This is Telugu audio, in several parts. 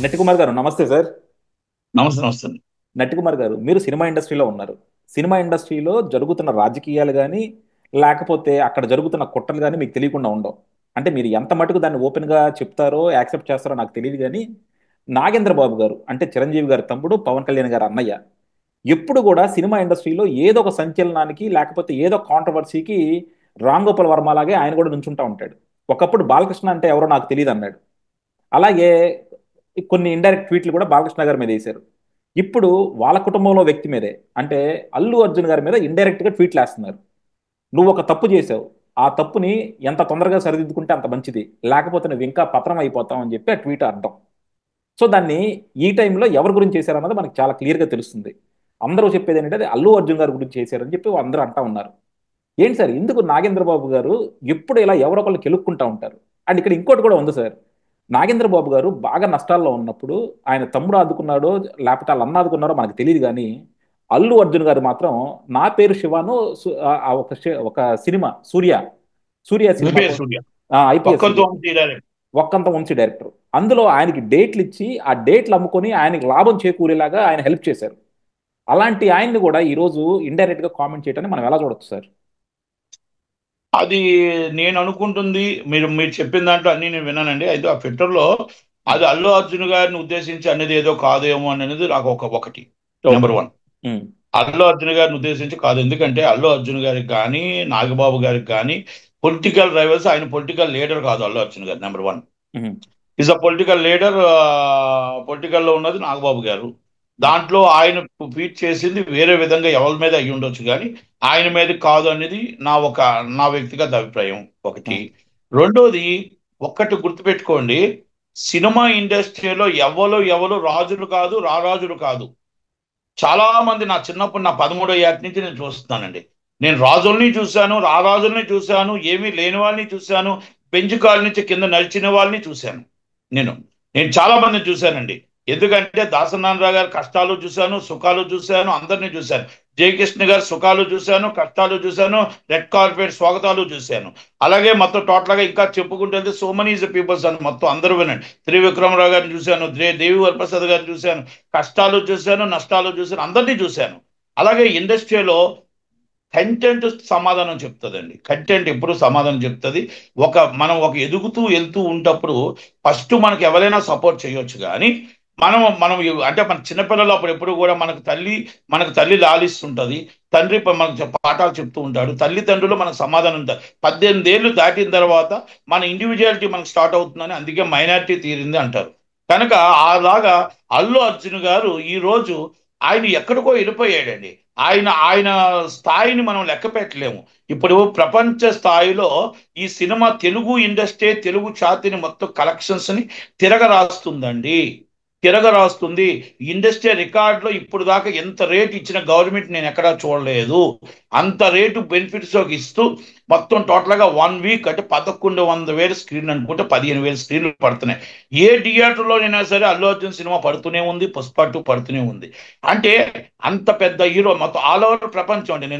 నట్టికుమార్ గారు నమస్తే సార్. నమస్తే నమస్తే. నట్టికుమార్ గారు, మీరు సినిమా ఇండస్ట్రీలో ఉన్నారు. సినిమా ఇండస్ట్రీలో జరుగుతున్న రాజకీయాలు కానీ, లేకపోతే అక్కడ జరుగుతున్న కుట్రలు కానీ మీకు తెలియకుండా ఉండవు. అంటే మీరు ఎంత మటుకు దాన్ని ఓపెన్గా చెప్తారో యాక్సెప్ట్ చేస్తారో నాకు తెలియదు కానీ, నాగేంద్ర బాబు గారు అంటే చిరంజీవి గారి తమ్ముడు, పవన్ కళ్యాణ్ గారు అన్నయ్య, ఎప్పుడు కూడా సినిమా ఇండస్ట్రీలో ఏదో ఒక సంచలనానికి లేకపోతే ఏదో కాంట్రవర్సీకి రామ్ గోపాల్ వర్మ లాగే ఆయన కూడా నుంచుంటా ఉంటాడు. ఒకప్పుడు బాలకృష్ణ అంటే ఎవరో నాకు తెలియదు అన్నాడు. అలాగే కొన్ని ఇండైరెక్ట్ ట్వీట్లు కూడా బాలకృష్ణ గారి మీద వేశారు. ఇప్పుడు వాళ్ళ కుటుంబంలో వ్యక్తి మీదే అంటే అల్లు అర్జున్ గారి మీద ఇండైరెక్ట్ గా ట్వీట్లు వేస్తున్నారు. నువ్వు ఒక తప్పు చేసావు, ఆ తప్పుని ఎంత తొందరగా సరిదిద్దుకుంటే అంత మంచిది, లేకపోతే నువ్వు ఇంకా పత్రం అయిపోతావు అని చెప్పి ఆ ట్వీట్ అర్థం. సో దాన్ని ఈ టైంలో ఎవరి గురించి చేశారన్నది మనకు చాలా క్లియర్గా తెలుస్తుంది. అందరూ చెప్పేది ఏంటంటే అది అల్లు అర్జున్ గారి గురించి చేశారని చెప్పి అందరూ అంటా ఉన్నారు. ఏంటి సార్ ఎందుకు నాగేంద్ర బాబు గారు ఎప్పుడు ఇలా ఎవరో ఒకళ్ళు కెలుక్కుంటా ఉంటారు? అండ్ ఇక్కడ ఇంకోటి కూడా ఉంది సార్. నాగేంద్ర బాబు గారు బాగా నష్టాల్లో ఉన్నప్పుడు ఆయన తమ్ముడు ఆదుకున్నాడో లేకపోతే వాళ్ళ అన్న ఆదుకున్నారో మనకు తెలియదు కానీ, అల్లు అర్జున్ గారు మాత్రం నా పేరు శివాను ఒక సినిమా సూర్య సూర్య సినిమా యూపీఎస్ సూర్య ఐపీఎస్ ఒక్కరితో తీరాలి. ఒక్కంత వంశీ డైరెక్టర్ అందులో ఆయనకి డేట్లు ఇచ్చి ఆ డేట్లు అమ్ముకొని ఆయనకి లాభం చేకూరేలాగా ఆయన హెల్ప్ చేశారు. అలాంటి ఆయన్ని కూడా ఈరోజు ఇండైరెక్ట్ గా కామెంట్ చేయటాన్ని మనం ఎలా చూడొచ్చు సార్? అది నేను అనుకుంటుంది, మీరు మీరు చెప్పిన దాంట్లో అన్ని నేను విన్నానండి. అయితే ఆ ట్విట్టర్లో అది అల్లు అర్జున్ గారిని ఉద్దేశించి అనేది ఏదో కాదేమో అనేది నాకు ఒకటి. Okay. Number one, Allu Arjun గారిని ఉద్దేశించి కాదు. ఎందుకంటే అల్లు అర్జున్ గారికి కానీ నాగబాబు గారికి కానీ పొలిటికల్ రైవల్స్, ఆయన పొలిటికల్ లీడర్ కాదు Allu Arjun garu. Number one is a political leader. పొలిటికల్లో ఉన్నది నాగబాబు గారు. దాంట్లో ఆయన ట్వీట్ చేసింది వేరే విధంగా ఎవరి మీద అయ్యి ఉండొచ్చు, కానీ ఆయన మీద కాదు అనేది నా వ్యక్తిగత అభిప్రాయం ఒకటి. రెండోది, ఒక్కటి గుర్తుపెట్టుకోండి, సినిమా ఇండస్ట్రీలో ఎవరు రాజులు కాదు, రారాజులు కాదు. చాలా మంది నా చిన్నప్పుడు, నా 13వ ఏట నుంచి నేను చూస్తున్నానండి. నేను రాజుల్ని చూశాను, రారాజుల్ని చూశాను, ఏమీ లేని వాళ్ళని చూశాను, బెంచ్ కాల్ నుంచి కింద నడిచిన వాళ్ళని చూశాను. నేను నేను చాలా మందిని చూశానండి. ఎందుకంటే దాసనారాయణ గారి కష్టాలు చూశాను, సుఖాలు చూశాను, అందరినీ చూశాను. జయకృష్ణ గారి సుఖాలు చూశాను, కష్టాలు చూశాను, రెడ్ కార్పెట్ స్వాగతాలు చూశాను. అలాగే మొత్తం టోటల్గా ఇంకా చెప్పుకుంటే వెళ్తే సో మెనీ ఈజ్ పీపుల్స్ అని మొత్తం అందరూ వినండి. త్రివిక్రమరావు గారిని చూశాను, దేవి వరప్రసాద్ గారిని చూశాను, కష్టాలు చూశాను, నష్టాలు చూశాను, అందరినీ చూశాను. అలాగే ఇండస్ట్రీలో కంటెంట్ సమాధానం చెప్తుందండి. కంటెంట్ ఎప్పుడు సమాధానం చెప్తుంది. మనం ఒక ఎదుగుతూ వెళ్తూ ఉంటప్పుడు ఫస్ట్ మనకి ఎవరైనా సపోర్ట్ చేయొచ్చు, కానీ మనం అంటే మన చిన్నపిల్లలు అప్పుడు ఎప్పుడు కూడా మనకు తల్లి లాలిస్తుంటది, తండ్రి మనకు పాఠాలు చెప్తూ ఉంటాడు, తల్లిదండ్రులు మనకు సమాధానం ఉంటారు. 18 ఏళ్ళు దాటిన తర్వాత మన ఇండివిజువాలిటీ మనకు స్టార్ట్ అవుతుందని, అందుకే మైనారిటీ తీరింది అంటారు. కనుక అలాగా అల్లు అర్జున్ గారు ఈ రోజు ఆయన ఎక్కడికో వెళ్ళిపోయాడండి. ఆయన ఆయన స్థాయిని మనం లెక్క పెట్టలేము. ఇప్పుడు ప్రపంచ స్థాయిలో ఈ సినిమా తెలుగు ఇండస్ట్రీ, తెలుగు ఛాతిని మొత్తం కలెక్షన్స్ ని తిరగరాస్తుందండి. తిరగరాస్తుంది. ఇండస్ట్రీ రికార్డులో ఇప్పుడు దాకా ఎంత రేట్ ఇచ్చిన గవర్నమెంట్ నేను ఎక్కడా చూడలేదు. అంత రేటు బెనిఫిట్స్ ఇస్తూ మొత్తం టోటల్గా 1 వీక్ అంటే 11,100,000 స్క్రీన్ అనుకుంటే 15,000 స్క్రీన్లు పడుతున్నాయి. ఏ థియేటర్లోనైనా సరే అల్లు అర్జున్ సినిమా పడుతూనే ఉంది, పుష్ప 2 పడుతూనే ఉంది. అంటే అంత పెద్ద హీరో మొత్తం ఆల్ ఓవర్ ప్రపంచం అండి.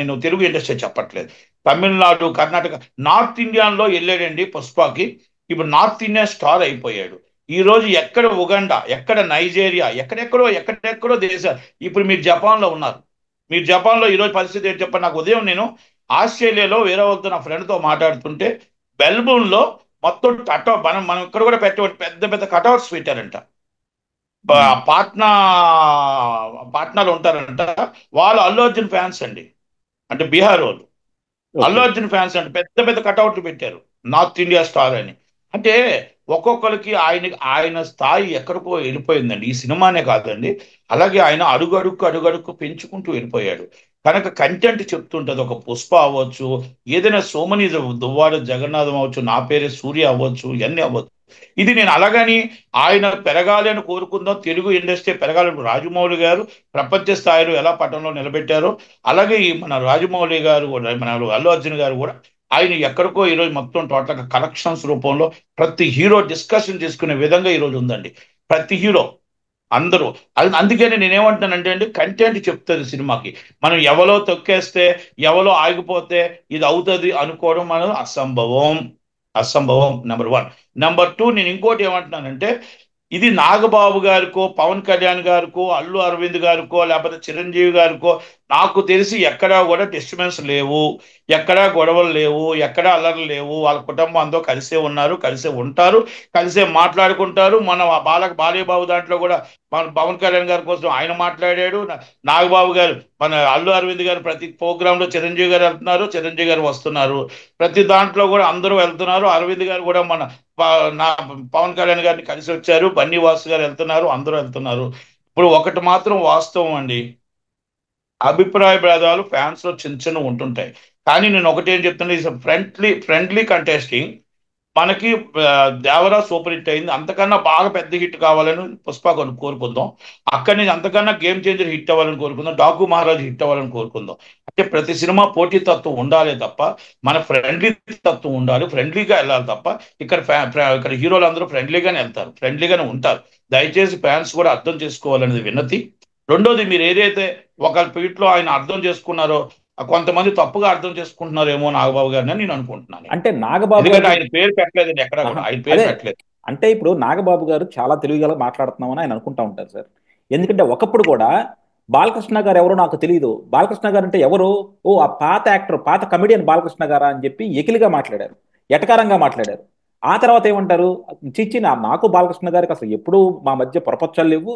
నేను తెలుగు ఇండస్ట్రీ చెప్పట్లేదు. తమిళనాడు, కర్ణాటక, నార్త్ ఇండియాలో వెళ్ళాడండి పుష్పకి. ఇప్పుడు నార్త్ ఇండియా స్టార్ అయిపోయాడు. ఈ రోజు ఎక్కడ ఉగండా, ఎక్కడ నైజీరియా, ఎక్కడెక్కడో దేశాలు. ఇప్పుడు మీరు జపాన్లో ఉన్నారు. మీరు జపాన్లో ఈరోజు పరిస్థితి ఏంటి చెప్పండి. నాకు ఉదయం నేను ఆస్ట్రేలియాలో వేరే వాళ్ళతో, నా ఫ్రెండ్తో మాట్లాడుతుంటే మెల్బోర్న్లో మొత్తం కటౌట్, మనం ఇక్కడ కూడా పెద్ద పెద్ద కటౌట్స్ పెట్టారంట. పాట్నా పాట్నాలో ఉంటారంట. వాళ్ళు అల్లు అర్జున్ ఫ్యాన్స్ అండి. అంటే బీహార్ వాళ్ళు అల్లు ఓకే. అర్జున్ ఫ్యాన్స్ అంటే పెద్ద పెద్ద కటౌట్లు పెట్టారు, నార్త్ ఇండియా స్టార్ అని. అంటే ఒక్కొక్కరికి ఆయన స్థాయి ఎక్కడికో వెళ్ళిపోయిందండి. ఈ సినిమానే కాదండి, అలాగే ఆయన అడుగడుక్కు పెంచుకుంటూ వెళ్ళిపోయాడు. కనుక కంటెంట్ చెప్తుంటది. ఒక పుష్ప అవ్వచ్చు, ఏదైనా సోమని, దువ్వాడ జగన్నాథం అవ్వచ్చు, నా పేరే సూర్య అవ్వచ్చు, ఇవన్నీ అవ్వచ్చు. ఇది నేను అలాగని ఆయన పెరగాలి అని కోరుకుందాం. తెలుగు ఇండస్ట్రీ పెరగాలని రాజమౌళి గారు ప్రపంచ స్థాయిలో ఎలా పట్టణంలో నిలబెట్టారో, అలాగే ఈ మన రాజమౌళి గారు కూడా, మన అల్లు అర్జున్ గారు కూడా ఆయన ఎక్కడికో ఈరోజు మొత్తం టోటల్గా కలెక్షన్స్ రూపంలో ప్రతి హీరో డిస్కషన్ చేసుకునే విధంగా ఈరోజు ఉందండి. ప్రతి హీరో అందరూ. అందుకని నేనేమంటానంటే అండి, కంటెంట్ చెప్తుంది సినిమాకి. మనం ఎవరో తొక్కేస్తే, ఎవరో ఆగిపోతే ఇది అవుతుంది అనుకోవడం మనం అసంభవం. అసంభవం నెంబర్ 1. నెంబర్ 2, నేను ఇంకోటి ఏమంటున్నానంటే ఇది నాగబాబు గారికో, పవన్ కళ్యాణ్ గారికో, అల్లు అరవింద్ గారికో, లేకపోతే చిరంజీవి గారికో నాకు తెలిసి ఎక్కడా కూడా డిస్టర్బెన్స్ లేవు, ఎక్కడా గొడవలు లేవు, ఎక్కడా అల్లర్లు లేవు. వాళ్ళ కుటుంబం అంతా కలిసే ఉన్నారు, కలిసే ఉంటారు, కలిసే మాట్లాడుకుంటారు. మన బాలయ్యబాబు దాంట్లో కూడా మన పవన్ కళ్యాణ్ గారి కోసం ఆయన మాట్లాడాడు. నాగబాబు గారు, మన అల్లు అరవింద్ గారు ప్రతి ప్రోగ్రాంలో చిరంజీవి గారు వెళ్తున్నారు, చిరంజీవి గారు వస్తున్నారు. ప్రతి దాంట్లో కూడా అందరూ వెళ్తున్నారు. అరవింద్ గారు కూడా మన నా పవన్ కళ్యాణ్ గారిని కలిసి వచ్చారు. బన్నీ వాసు గారు వెళ్తున్నారు, అందరూ వెళ్తున్నారు. ఇప్పుడు ఒకటి మాత్రం వాస్తవం అండి, అభిప్రాయ భేదాలు ఫ్యాన్స్ లో చిన్న చిన్న ఉంటుంటాయి. కానీ నేను ఒకటేం చెప్తున్నా, ఈజ్ ఫ్రెండ్లీ కంటెస్టింగ్. మనకి దేవరా సూపర్ హిట్ అయింది, అంతకన్నా బాగా పెద్ద హిట్ కావాలని పుష్ప కోరుకుందాం. అక్కడి నుంచి అంతకన్నా గేమ్ చేంజర్ హిట్ అవ్వాలని కోరుకుందాం, డాకు మహారాజ్ హిట్ అవ్వాలని కోరుకుందాం. అంటే ప్రతి సినిమా పోటీ తత్వం ఉండాలి తప్ప, మన ఫ్రెండ్లీ తత్వం ఉండాలి, ఫ్రెండ్లీగా వెళ్ళాలి తప్ప. ఇక్కడ హీరోలు అందరూ ఫ్రెండ్లీగానే వెళ్తారు, ఫ్రెండ్లీగానే ఉంటారు. దయచేసి ఫ్యాన్స్ కూడా అర్థం చేసుకోవాలనేది విన్నతి. రెండోది, మీరు ఏదైతే ఒక ట్వీట్ లో ఆయన అర్థం చేసుకున్నారో, కొంతమంది తప్పుగా అర్థం చేసుకుంటున్నారేమో నాగబాబు గారిని నేను అనుకుంటున్నాను. అంటే నాగబాబు ఎందుకంటే గారు ఆయన పేరు పెట్టలేదండి, ఎక్కడా కూడా ఆయన పేరు అదే, పెట్టలేదు. అంటే ఇప్పుడు నాగబాబు గారు చాలా తెలివిగా మాట్లాడుతున్నామని ఆయన అనుకుంటా ఉంటారు సార్. ఎందుకంటే ఒకప్పుడు కూడా బాలకృష్ణ గారు ఎవరో నాకు తెలియదు, బాలకృష్ణ గారు అంటే ఎవరు, ఓ ఆ పాత యాక్టర్, పాత కమెడియన్ బాలకృష్ణ గారా అని చెప్పి ఎకిలిగా మాట్లాడారు, ఎటకారంగా మాట్లాడారు. ఆ తర్వాత ఏమంటారు, చిచ్చి నాకు బాలకృష్ణ గారికి అసలు ఎప్పుడూ మా మధ్య పొరపచ్చాలు లేవు,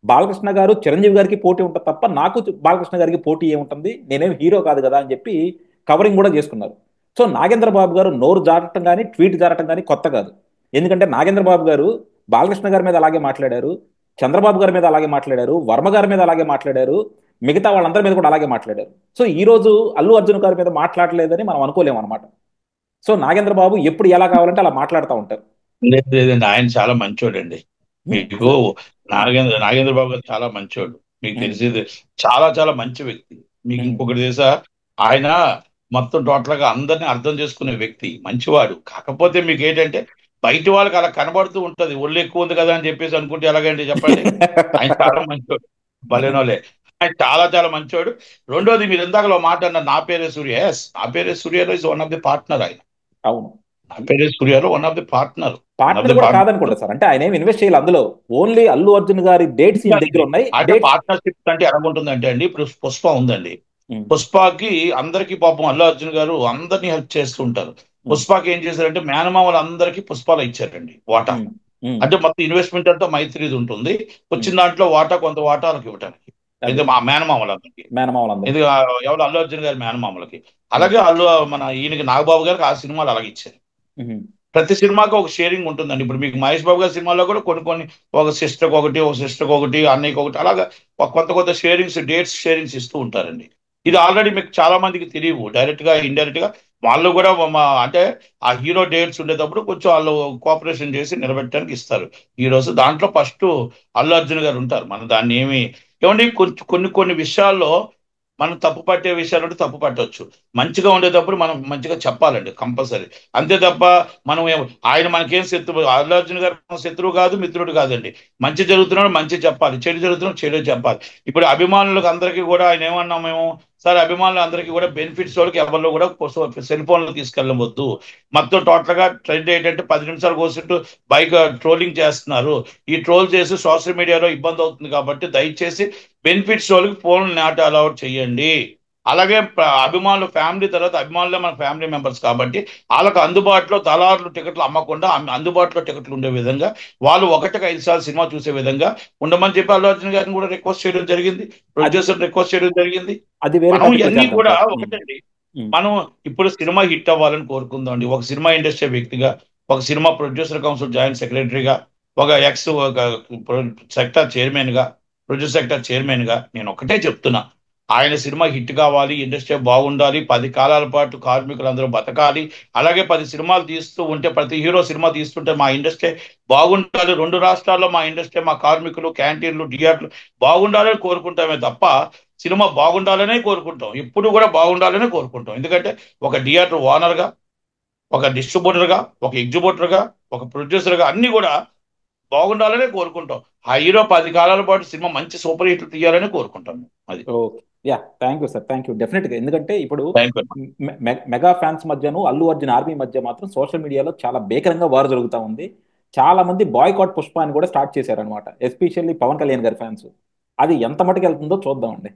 బాలకృష్ణ గారు చిరంజీవి గారికి పోటీ ఉంటుంది తప్ప నాకు బాలకృష్ణ గారికి పోటీ ఏముంటుంది, నేనేం హీరో కాదు కదా అని చెప్పి కవరింగ్ కూడా చేసుకున్నారు. సో నాగేంద్ర బాబు గారు నోరు జారటం కానీ ట్వీట్ జారటం కానీ కొత్త కాదు. ఎందుకంటే నాగేంద్ర బాబు గారు బాలకృష్ణ గారి మీద అలాగే మాట్లాడారు, చంద్రబాబు గారి మీద అలాగే మాట్లాడారు, వర్మ గారి మీద అలాగే మాట్లాడారు, మిగతా వాళ్ళందరి మీద కూడా అలాగే మాట్లాడారు. సో ఈ రోజు అల్లు అర్జున్ గారి మీద మాట్లాడలేదని మనం అనుకోలేము అనమాట. సో నాగేంద్ర బాబు ఎప్పుడు ఎలా కావాలంటే అలా మాట్లాడుతూ ఉంటారు. లేదు లేదండి, ఆయన చాలా మంచోడండి. మీకు అసలు నాగేంద్ర బాబు గారు చాలా మంచోడు, మీకు తెలిసేది. చాలా చాలా మంచి వ్యక్తి. మీకు ఇంకొకటి తెలుసా, ఆయన మొత్తం టోటల్ గా అందరినీ అర్థం చేసుకునే వ్యక్తి, మంచివాడు. కాకపోతే మీకు ఏంటంటే బయట వాళ్ళకి అలా కనబడుతూ ఉంటది, ఒళ్ళు ఎక్కువ ఉంది కదా అని చెప్పేసి అనుకుంటే ఎలాగండి చెప్పండి. ఆయన చాలా మంచోడు, భలేనోలే. ఆయన చాలా చాలా మంచోడు. రెండోది, మీరు ఇందాకలో మాట అన్నారు నా పేరే సూర్య. ఎస్, నా పేరే సూర్యలో is one of the partner ఆయన. అవును, నా పేరే సూర్యలో one of the partner. One of partner the కూడా పార్ట్నర్. కాదనుకుంటా సార్. అంటే ఆయన ఏమి ఇన్వెస్ట్ చేయాలి అందులో, ఓన్లీ అల్లు అర్జున్ గారి డేట్స్ ఈయన దగ్గర ఉన్నాయి, అంటే డేట్స్. పార్ట్నర్షిప్ అంటే ఎలాగుంటుందంటే అండి, ఇప్పుడు పుష్ప ఉందండి. పుష్పకి అందరికి పాపం అల్లు అర్జున్ గారు అందరినీ హెల్ప్ చేస్తూ ఉంటారు. పుష్పకి ఏం చేశారంటే మేనమామలు అందరికీ పుష్పాలు ఇచ్చారండి వాటా. అంటే మొత్తం ఇన్వెస్ట్మెంట్ అంతా మైత్రిది ఉంటుంది, వచ్చిన దాంట్లో వాటా కొంత వాటాలకు ఇవ్వటానికి. అయితే మా మేనమామలందరికీ, మేనమామలందరూ. ఇది ఎవరు అల్లు అర్జున్ గారి మేనమామలకి. అలాగే మన ఈయనకి నాగబాబు గారికి ఆ సినిమాలు అలాగే ఇచ్చారు. ప్రతి సినిమాకి ఒక షేరింగ్ ఉంటుందండి. ఇప్పుడు మీకు మహేష్ బాబు గారి సినిమాలో కూడా కొన్ని కొన్ని, ఒక సిస్టర్కి ఒకటి, ఒక సిస్టర్కి ఒకటి, అన్నయ్యకి ఒకటి, అలాగా కొత్త కొత్త షేరింగ్స్, డేట్స్ షేరింగ్స్ ఇస్తూ ఉంటారండి. ఇది ఆల్రెడీ మీకు చాలా మందికి తెలియవు, డైరెక్ట్ గా ఇండైరెక్ట్ గా వాళ్ళు కూడా అంటే ఆ హీరో డేట్స్ ఉండేటప్పుడు కొంచెం వాళ్ళు కోఆపరేషన్ చేసి నిలబెట్టడానికి ఇస్తారు హీరోస్. దాంట్లో ఫస్ట్ అల్లు అర్జున్ గారు ఉంటారు. మన దాన్ని ఏమండి కొన్ని కొన్ని విషయాల్లో మనం తప్పు పట్టే విషయాలు తప్పు పట్టవచ్చు, మంచిగా ఉండేటప్పుడు మనం మంచిగా చెప్పాలండి కంపల్సరీ. అంతే తప్ప మనం ఆయన మనకేం శత్రువు, అల్లు అర్జున్ గారు మన శత్రువు కాదు, మిత్రుడు కాదండి. మంచి జరుగుతున్నాడు మంచి చెప్పాలి, చెడు జరుగుతున్నాడు చెడు చెప్పాలి. ఇప్పుడు అభిమానులకు అందరికీ కూడా ఆయన ఏమన్నాం మేము, సార్ అభిమానులు అందరికీ కూడా బెనిఫిట్స్ వాళ్ళకి ఎవరిలో కూడా సెల్ ఫోన్లు తీసుకెళ్ళవద్దు. మొత్తం టోటల్ గా ట్రెండ్ ఏంటంటే 10 నిమిషాలు కోసింటూ బైక్ ట్రోలింగ్ చేస్తున్నారు. ఈ ట్రోల్ చేసి సోషల్ మీడియాలో ఇబ్బంది అవుతుంది కాబట్టి దయచేసి బెనిఫిట్స్ వాళ్ళకి ఫోన్లు నాట్ అలౌట్ చేయండి. అలాగే అభిమానులు ఫ్యామిలీ, తర్వాత అభిమానులే మన ఫ్యామిలీ మెంబర్స్ కాబట్టి వాళ్ళకి అందుబాటులో దళారులు టికెట్లు అమ్మకుండా అందుబాటులో టికెట్లు ఉండే విధంగా, వాళ్ళు 1కి 5 సార్లు సినిమా చూసే విధంగా ఉండమని చెప్పి అల్లు అర్జున్ గారిని కూడా రిక్వెస్ట్ చేయడం జరిగింది, ప్రొడ్యూసర్ రిక్వెస్ట్ చేయడం జరిగింది. అది వేరే మనం టాపిక్ ఇవన్నీ వచ్చేద్దాం కూడా సార్. ఒకటండి, మనం ఇప్పుడు సినిమా హిట్ అవ్వాలని కోరుకుందాం అండి. ఒక సినిమా ఇండస్ట్రీ వ్యక్తిగా, ఒక సినిమా ప్రొడ్యూసర్ కౌన్సిల్ జాయింట్ సెక్రటరీగా, ఒక సెక్టర్ చైర్మన్ గా, ప్రొడ్యూసర్ సెక్టర్ చైర్మన్ గా నేను ఒకటే చెప్తున్నా, ఆయన సినిమా హిట్ కావాలి, ఇండస్ట్రీ బాగుండాలి, 10 కాలాల పాటు కార్మికులందరూ బతకాలి. అలాగే 10 సినిమాలు తీస్తూ ఉంటే, ప్రతి హీరో సినిమా తీస్తుంటే మా ఇండస్ట్రీ బాగుండాలి, 2 రాష్ట్రాల్లో మా ఇండస్ట్రీ, మా కార్మికులు, క్యాంటీన్లు, థియేటర్లు బాగుండాలని కోరుకుంటామే తప్ప సినిమా బాగుండాలనే కోరుకుంటాం, ఎప్పుడు కూడా బాగుండాలనే కోరుకుంటాం. ఎందుకంటే ఒక థియేటర్ ఓనర్ గా, ఒక డిస్ట్రిబ్యూటర్ గా, ఒక ఎగ్జిబ్యూటర్ గా, ఒక ప్రొడ్యూసర్ గా అన్ని కూడా బాగుండాలనే కోరుకుంటాం. ఆ హీరో 10 కాలాల పాటు సినిమా మంచి సూపర్ హిట్ తీయాలని కోరుకుంటాం. అది. Okay, yeah, thank you sir, thank you. డెఫినెట్గా, ఎందుకంటే ఇప్పుడు థ్యాంక్ యూ. మెగా ఫ్యాన్స్ మధ్యను అల్లు అర్జున్ ఆర్మీ మధ్య మాత్రం సోషల్ మీడియాలో చాలా భీకరంగా వారు జరుగుతూ ఉంది. చాలా మంది బాయ్కాట్ పుష్ప అని కూడా స్టార్ట్ చేశారనమాట, ఎస్పెషల్లీ పవన్ కళ్యాణ్ గారి ఫ్యాన్స్. అది ఎంత మటుకు వెళ్తుందో చూద్దామండి.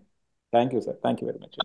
Thank you sir, thank you very much.